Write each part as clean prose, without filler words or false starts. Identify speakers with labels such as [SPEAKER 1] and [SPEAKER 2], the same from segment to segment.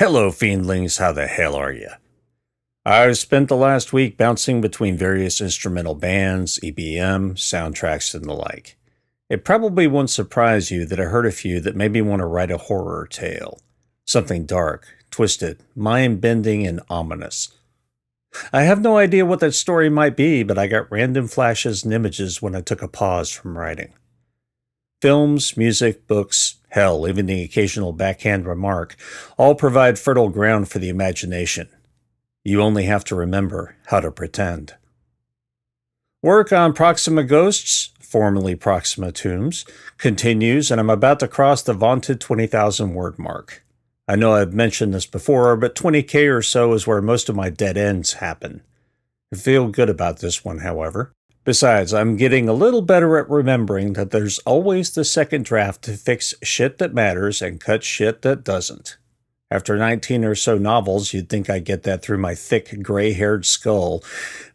[SPEAKER 1] Hello, fiendlings, how the hell are you? I've spent the last week bouncing between various instrumental bands, EBM, soundtracks, and the like. It probably won't surprise you that I heard a few that made me want to write a horror tale. Something dark, twisted, mind-bending, and ominous. I have no idea what that story might be, but I got random flashes and images when I took a pause from writing. Films, music, books, hell, even the occasional backhand remark, all provide fertile ground for the imagination. You only have to remember how to pretend. Work on Proxima Ghosts, formerly Proxima Tombs, continues, and I'm about to cross the vaunted 20,000 word mark. I know I've mentioned this before, but 20K or so is where most of my dead ends happen. I feel good about this one, however. Besides, I'm getting a little better at remembering that there's always the second draft to fix shit that matters and cut shit that doesn't. After 19 or so novels, you'd think I'd get that through my thick, gray-haired skull,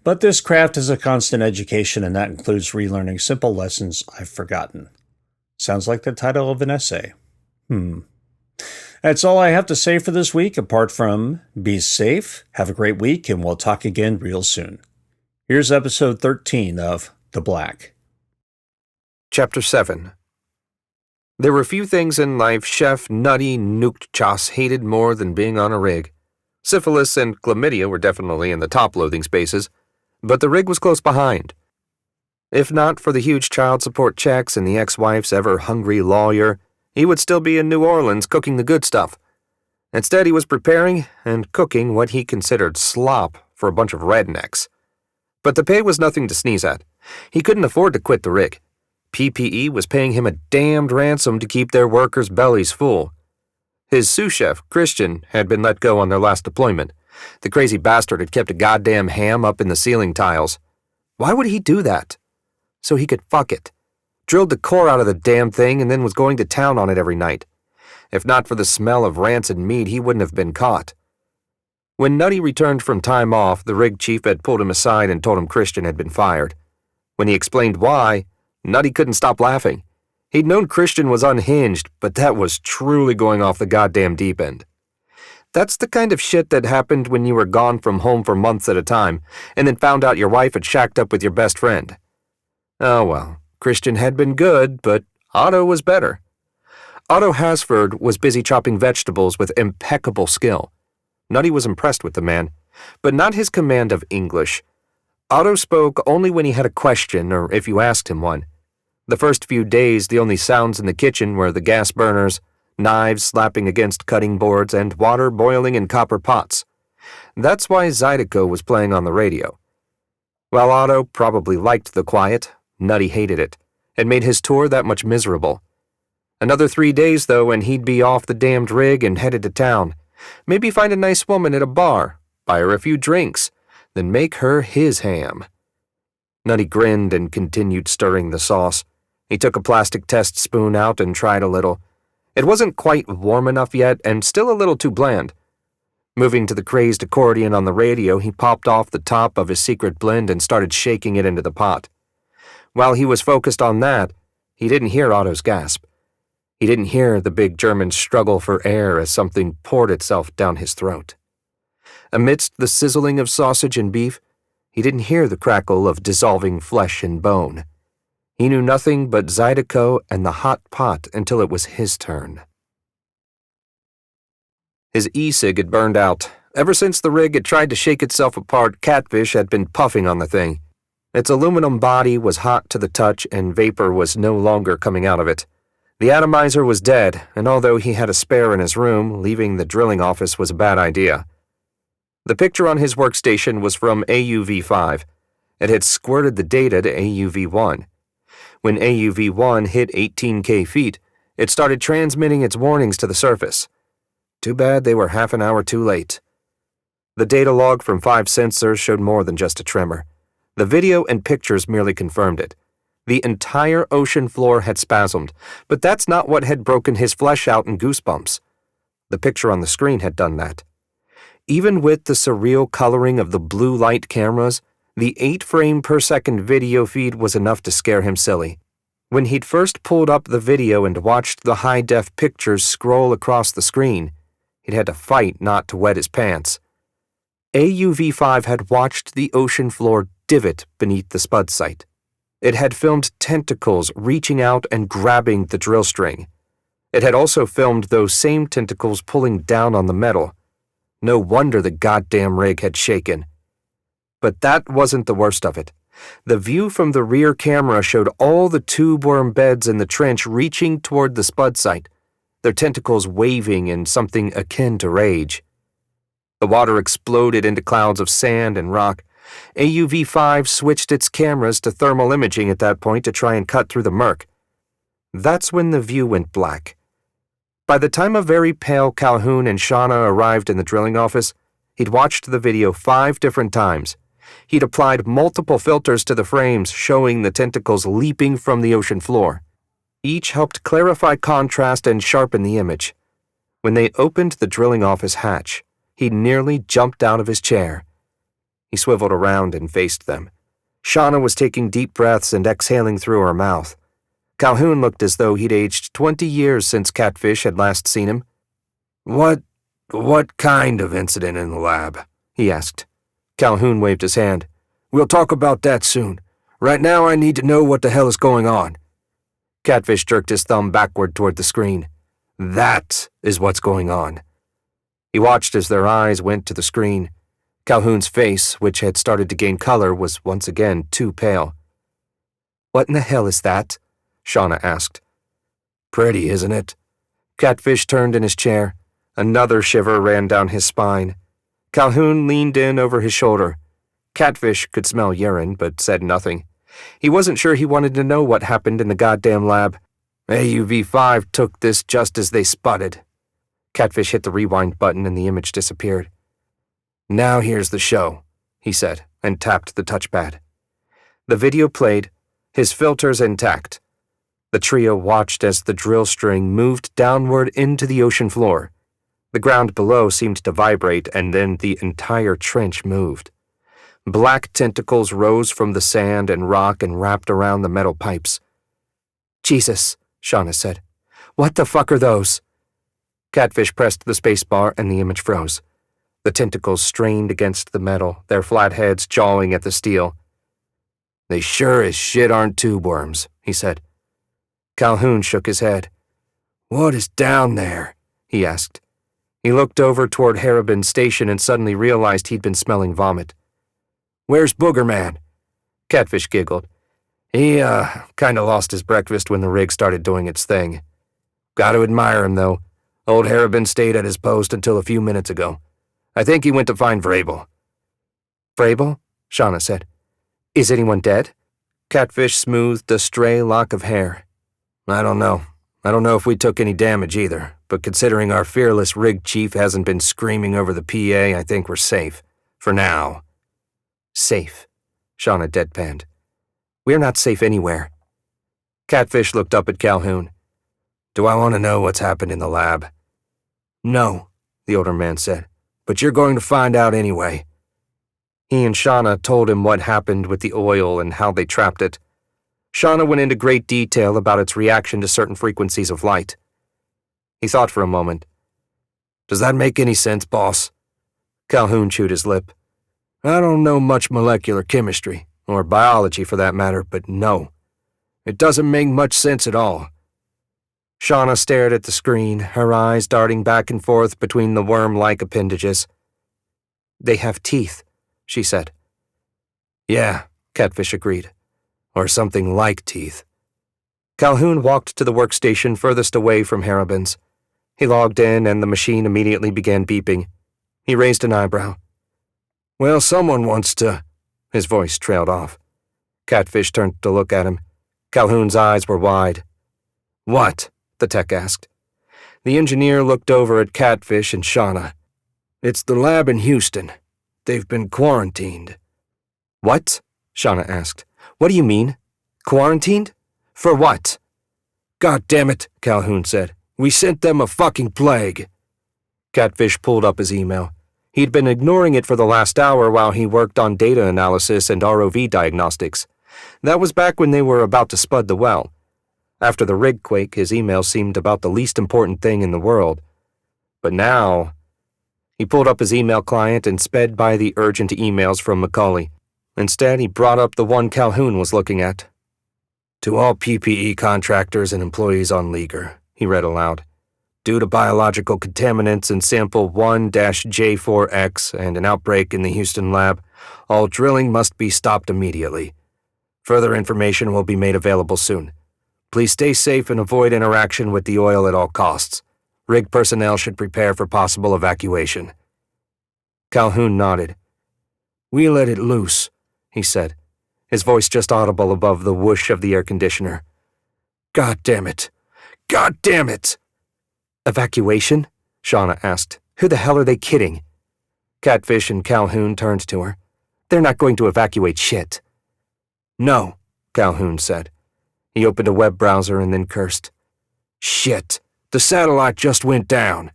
[SPEAKER 1] but this craft is a constant education, and that includes relearning simple lessons I've forgotten. Sounds like the title of an essay. That's all I have to say for this week, apart from be safe, have a great week, and we'll talk again real soon. Here's episode 13 of The Black.
[SPEAKER 2] Chapter 7. There were few things in life Chef Nutty Nuked Chos hated more than being on a rig. Syphilis and chlamydia were definitely in the top loathing spaces, but the rig was close behind. If not for the huge child support checks and the ex-wife's ever-hungry lawyer, he would still be in New Orleans cooking the good stuff. Instead, he was preparing and cooking what he considered slop for a bunch of rednecks. But the pay was nothing to sneeze at. He couldn't afford to quit the rig. PPE was paying him a damned ransom to keep their workers' bellies full. His sous chef, Christian, had been let go on their last deployment. The crazy bastard had kept a goddamn ham up in the ceiling tiles. Why would he do that? So he could fuck it. Drilled the core out of the damn thing and then was going to town on it every night. If not for the smell of rancid meat, he wouldn't have been caught. When Nutty returned from time off, the rig chief had pulled him aside and told him Christian had been fired. When he explained why, Nutty couldn't stop laughing. He'd known Christian was unhinged, but that was truly going off the goddamn deep end. That's the kind of shit that happened when you were gone from home for months at a time, and then found out your wife had shacked up with your best friend. Oh well, Christian had been good, but Otto was better. Otto Hasford was busy chopping vegetables with impeccable skill. Nutty was impressed with the man, but not his command of English. Otto spoke only when he had a question or if you asked him one. The first few days, the only sounds in the kitchen were the gas burners, knives slapping against cutting boards, and water boiling in copper pots. That's why Zydeco was playing on the radio. While Otto probably liked the quiet, Nutty hated it, and made his tour that much miserable. Another 3 days, though, and he'd be off the damned rig and headed to town. Maybe find a nice woman at a bar, buy her a few drinks, then make her his ham. Nutty grinned and continued stirring the sauce. He took a plastic test spoon out and tried a little. It wasn't quite warm enough yet and still a little too bland. Moving to the crazed accordion on the radio, he popped off the top of his secret blend and started shaking it into the pot. While he was focused on that, he didn't hear Otto's gasp. He didn't hear the big German's struggle for air as something poured itself down his throat. Amidst the sizzling of sausage and beef, he didn't hear the crackle of dissolving flesh and bone. He knew nothing but Zydeco and the hot pot until it was his turn. His e-cig had burned out. Ever since the rig had tried to shake itself apart, Catfish had been puffing on the thing. Its aluminum body was hot to the touch and vapor was no longer coming out of it. The atomizer was dead, and although he had a spare in his room, leaving the drilling office was a bad idea. The picture on his workstation was from AUV-5. It had squirted the data to AUV-1. When AUV-1 hit 18K feet, it started transmitting its warnings to the surface. Too bad they were half an hour too late. The data log from 5 sensors showed more than just a tremor. The video and pictures merely confirmed it. The entire ocean floor had spasmed, but that's not what had broken his flesh out in goosebumps. The picture on the screen had done that. Even with the surreal coloring of the blue light cameras, the 8-frame-per-second video feed was enough to scare him silly. When he'd first pulled up the video and watched the high-def pictures scroll across the screen, He'd had to fight not to wet his pants. AUV-5 had watched the ocean floor divot beneath the spud site. It had filmed tentacles reaching out and grabbing the drill string. It had also filmed those same tentacles pulling down on the metal. No wonder the goddamn rig had shaken. But that wasn't the worst of it. The view from the rear camera showed all the tube worm beds in the trench reaching toward the spud site, their tentacles waving in something akin to rage. The water exploded into clouds of sand and rock. AUV-5 switched its cameras to thermal imaging at that point to try and cut through the murk. That's when the view went black. By the time a very pale Calhoun and Shauna arrived in the drilling office, he'd watched the video 5 different times. He'd applied multiple filters to the frames showing the tentacles leaping from the ocean floor. Each helped clarify contrast and sharpen the image. When they opened the drilling office hatch, he nearly jumped out of his chair. He swiveled around and faced them. Shauna was taking deep breaths and exhaling through her mouth. Calhoun looked as though he'd aged 20 years since Catfish had last seen him. What kind of incident in the lab?" he asked. Calhoun waved his hand. "We'll talk about that soon. Right now I need to know what the hell is going on." Catfish jerked his thumb backward toward the screen. "That is what's going on." He watched as their eyes went to the screen. Calhoun's face, which had started to gain color, was once again too pale. "What in the hell is that?" Shauna asked. "Pretty, isn't it?" Catfish turned in his chair. Another shiver ran down his spine. Calhoun leaned in over his shoulder. Catfish could smell urine, but said nothing. He wasn't sure he wanted to know what happened in the goddamn lab. AUV-5 took this just as they sputted. Catfish hit the rewind button and the image disappeared. "Now here's the show," he said, and tapped the touchpad. The video played, his filters intact. The trio watched as the drill string moved downward into the ocean floor. The ground below seemed to vibrate, and then the entire trench moved. Black tentacles rose from the sand and rock and wrapped around the metal pipes. "Jesus," Shauna said. "What the fuck are those?" Catfish pressed the spacebar and the image froze. The tentacles strained against the metal, their flat heads jawing at the steel. "They sure as shit aren't tube worms," he said. Calhoun shook his head. "What is down there?" he asked. He looked over toward Harriban Station and suddenly realized he'd been smelling vomit. "Where's Booger Man?" Catfish giggled. He, kinda lost his breakfast when the rig started doing its thing. Gotta admire him, though. Old Harriban stayed at his post until a few minutes ago. I think he went to find Vrabel." "Vrabel?" Shauna said. "Is anyone dead?" Catfish smoothed a stray lock of hair. "I don't know. I don't know if we took any damage either, but considering our fearless rig chief hasn't been screaming over the PA, I think we're safe. For now." "Safe," Shauna deadpanned. "We're not safe anywhere." Catfish looked up at Calhoun. "Do I want to know what's happened in the lab?" "No," the older man said, "but you're going to find out anyway." He and Shauna told him what happened with the oil and how they trapped it. Shauna went into great detail about its reaction to certain frequencies of light. He thought for a moment. "Does that make any sense, boss?" Calhoun chewed his lip. "I don't know much molecular chemistry, or biology for that matter, but no. It doesn't make much sense at all." Shauna stared at the screen, her eyes darting back and forth between the worm-like appendages. "They have teeth," she said. "Yeah," Catfish agreed. "Or something like teeth." Calhoun walked to the workstation furthest away from Harriban's. He logged in and the machine immediately began beeping. He raised an eyebrow. "Well, someone wants to—" His voice trailed off. Catfish turned to look at him. Calhoun's eyes were wide. "What?" the tech asked. The engineer looked over at Catfish and Shauna. "It's the lab in Houston. They've been quarantined." "What?" Shauna asked. "What do you mean? Quarantined? For what?" "God damn it," Calhoun said. "We sent them a fucking plague." Catfish pulled up his email. He'd been ignoring it for the last hour while he worked on data analysis and ROV diagnostics. That was back when they were about to spud the well. After the rig quake, his email seemed about the least important thing in the world. But now, He pulled up his email client and sped by the urgent emails from Macaulay. Instead, he brought up the one Calhoun was looking at. To all PPE contractors and employees on Leaguer, he read aloud. Due to biological contaminants in sample 1-J4X and an outbreak in the Houston lab, all drilling must be stopped immediately. Further information will be made available soon. Please stay safe and avoid interaction with the oil at all costs. Rig personnel should prepare for possible evacuation. Calhoun nodded. We let it loose, he said, his voice just audible above the whoosh of the air conditioner. God damn it! God damn it! Evacuation? Shauna asked. Who the hell are they kidding? Catfish and Calhoun turned to her. They're not going to evacuate shit. No, Calhoun said. He opened a web browser and then cursed. Shit, the satellite just went down.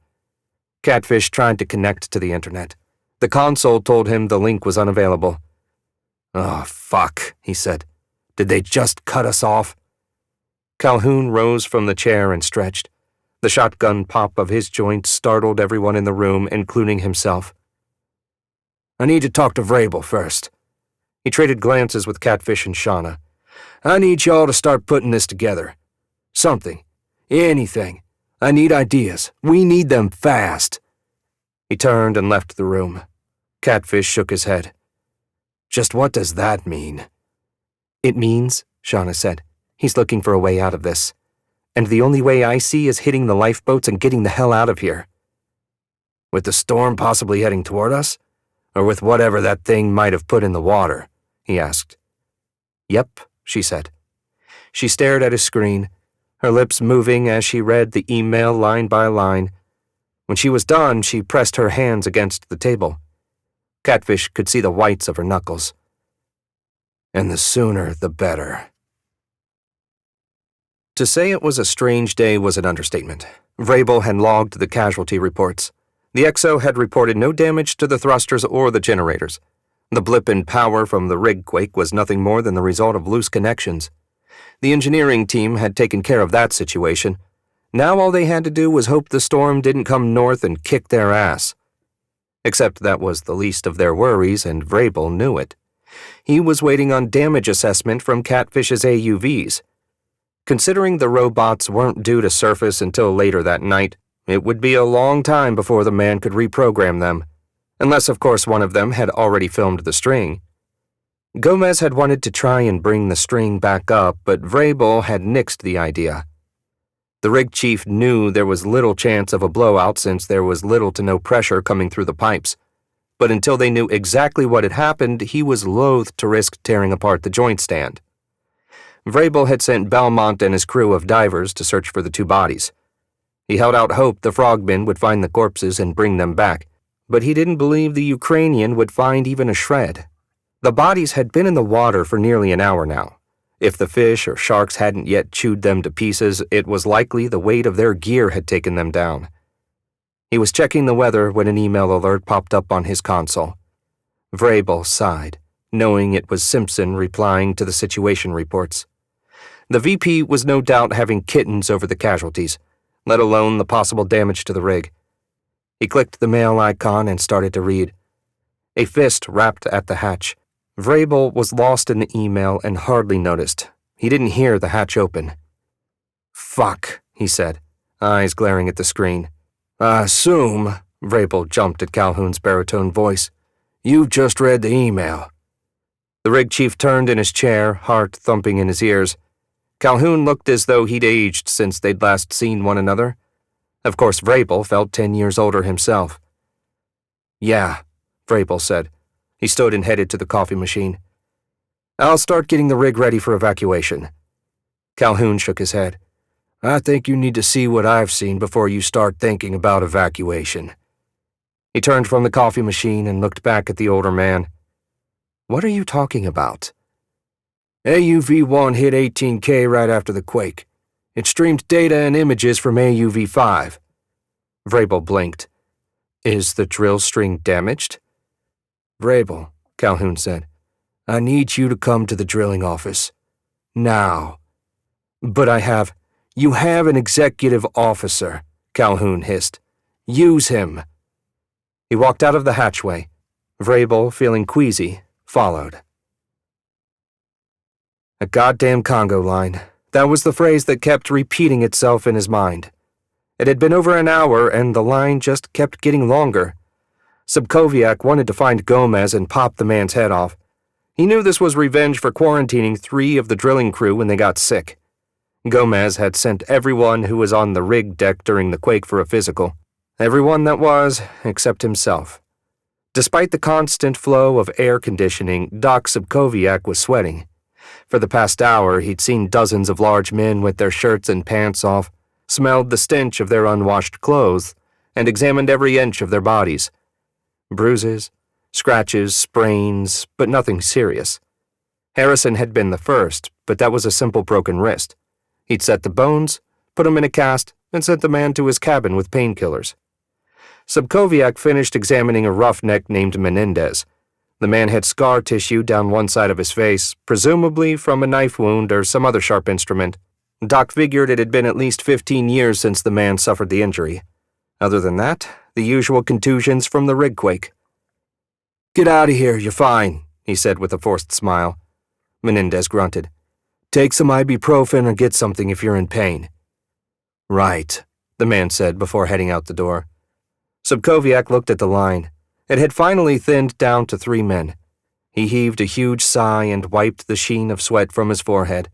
[SPEAKER 2] Catfish tried to connect to the internet. The console told him the link was unavailable. Oh, fuck, he said. Did they just cut us off? Calhoun rose from the chair and stretched. The shotgun pop of his joint startled everyone in the room, including himself. I need to talk to Vrabel first. He traded glances with Catfish and Shauna. I need y'all to start putting this together. Something. Anything. I need ideas. We need them fast. He turned and left the room. Catfish shook his head. Just what does that mean? It means, Shauna said, he's looking for a way out of this. And the only way I see is hitting the lifeboats and getting the hell out of here. With the storm possibly heading toward us? Or with whatever that thing might have put in the water? He asked. Yep, she said. She stared at his screen, her lips moving as she read the email line by line. When she was done, she pressed her hands against the table. Catfish could see the whites of her knuckles. And the sooner, the better. To say it was a strange day was an understatement. Vrabel had logged the casualty reports. The XO had reported no damage to the thrusters or the generators. The blip in power from the rig quake was nothing more than the result of loose connections. The engineering team had taken care of that situation. Now all they had to do was hope the storm didn't come north and kick their ass. Except that was the least of their worries, and Vrabel knew it. He was waiting on damage assessment from Catfish's AUVs. Considering the robots weren't due to surface until later that night, it would be a long time before the man could reprogram them. Unless, of course, one of them had already filmed the string. Gomez had wanted to try and bring the string back up, but Vrabel had nixed the idea. The rig chief knew there was little chance of a blowout since there was little to no pressure coming through the pipes. But until they knew exactly what had happened, he was loath to risk tearing apart the joint stand. Vrabel had sent Belmont and his crew of divers to search for the two bodies. He held out hope the frogmen would find the corpses and bring them back, but he didn't believe the Ukrainian would find even a shred. The bodies had been in the water for nearly an hour now. If the fish or sharks hadn't yet chewed them to pieces, it was likely the weight of their gear had taken them down. He was checking the weather when an email alert popped up on his console. Vrabel sighed, knowing it was Simpson replying to the situation reports. The VP was no doubt having kittens over the casualties, let alone the possible damage to the rig. He clicked the mail icon and started to read. A fist rapped at the hatch. Vrabel was lost in the email and hardly noticed. He didn't hear the hatch open. Fuck, he said, eyes glaring at the screen. I assume, Vrabel jumped at Calhoun's baritone voice, you've just read the email. The rig chief turned in his chair, heart thumping in his ears. Calhoun looked as though he'd aged since they'd last seen one another. Of course, Vrabel felt 10 years older himself. Yeah, Vrabel said. He stood and headed to the coffee machine. I'll start getting the rig ready for evacuation. Calhoun shook his head. I think you need to see what I've seen before you start thinking about evacuation. He turned from the coffee machine and looked back at the older man. What are you talking about? AUV-1 hit 18K right after the quake. It streamed data and images from AUV-5. Vrabel blinked. Is the drill string damaged? Vrabel, Calhoun said, I need you to come to the drilling office. Now. But you have an executive officer, Calhoun hissed. Use him. He walked out of the hatchway. Vrabel, feeling queasy, followed. A goddamn Congo line. That was the phrase that kept repeating itself in his mind. It had been over an hour, and the line just kept getting longer. Subkowiak wanted to find Gomez and pop the man's head off. He knew this was revenge for quarantining 3 of the drilling crew when they got sick. Gomez had sent everyone who was on the rig deck during the quake for a physical. Everyone that was, except himself. Despite the constant flow of air conditioning, Doc Subkowiak was sweating. For the past hour, he'd seen dozens of large men with their shirts and pants off, smelled the stench of their unwashed clothes, and examined every inch of their bodies. Bruises, scratches, sprains, but nothing serious. Harrison had been the first, but that was a simple broken wrist. He'd set the bones, put him in a cast, and sent the man to his cabin with painkillers. Subkowiak finished examining a roughneck named Menendez. The man had scar tissue down one side of his face, presumably from a knife wound or some other sharp instrument. Doc figured it had been at least 15 years since the man suffered the injury. Other than that, the usual contusions from the rig quake. "Get out of here, you're fine," he said with a forced smile. Menendez grunted. "Take some ibuprofen or get something if you're in pain." "Right," the man said before heading out the door. Subkowiak looked at the line. It had finally thinned down to 3 men. He heaved a huge sigh and wiped the sheen of sweat from his forehead.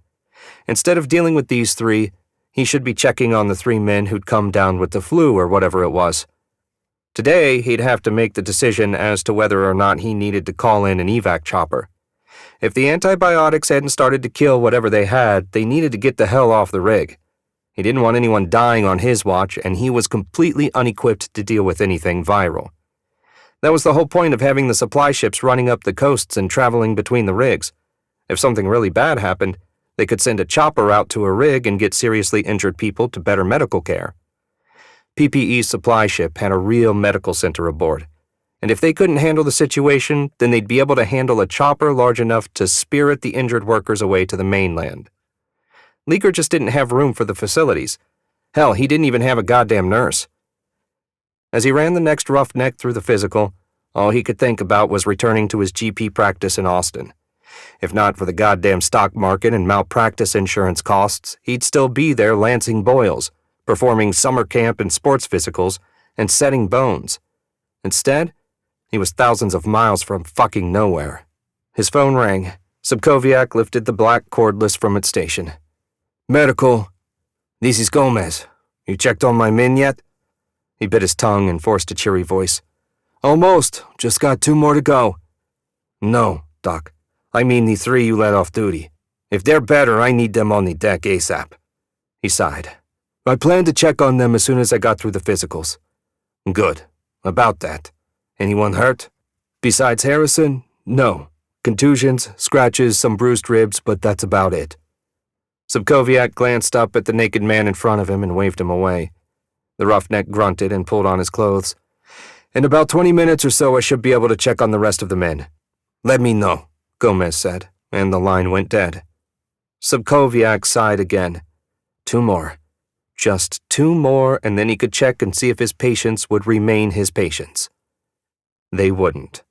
[SPEAKER 2] Instead of dealing with these 3, he should be checking on the 3 men who'd come down with the flu or whatever it was. Today, he'd have to make the decision as to whether or not he needed to call in an evac chopper. If the antibiotics hadn't started to kill whatever they had, they needed to get the hell off the rig. He didn't want anyone dying on his watch, and he was completely unequipped to deal with anything viral. That was the whole point of having the supply ships running up the coasts and traveling between the rigs. If something really bad happened, they could send a chopper out to a rig and get seriously injured people to better medical care. PPE's supply ship had a real medical center aboard, and if they couldn't handle the situation, then they'd be able to handle a chopper large enough to spirit the injured workers away to the mainland. Leaker just didn't have room for the facilities. Hell, he didn't even have a goddamn nurse. As he ran the next roughneck through the physical, all he could think about was returning to his GP practice in Austin. If not for the goddamn stock market and malpractice insurance costs, he'd still be there lancing boils, performing summer camp and sports physicals, and setting bones. Instead, he was thousands of miles from fucking nowhere. His phone rang. Subkowiak lifted the black cordless from its station. "Medical. This is Gomez. You checked on my men yet?" He bit his tongue and forced a cheery voice. "Almost. Just got 2 more to go." "No, Doc. I mean the 3 you let off duty. If they're better, I need them on the deck ASAP." He sighed. "I plan to check on them as soon as I got through the physicals." "Good. About that. Anyone hurt?" "Besides Harrison? No. Contusions, scratches, some bruised ribs, but that's about it." Subkowiak glanced up at the naked man in front of him and waved him away. The roughneck grunted and pulled on his clothes. "In about 20 minutes or so, I should be able to check on the rest of the men." "Let me know," Gomez said, and the line went dead. Subkowiak sighed again. 2 more. Just 2 more, and then he could check and see if his patients would remain his patients. They wouldn't.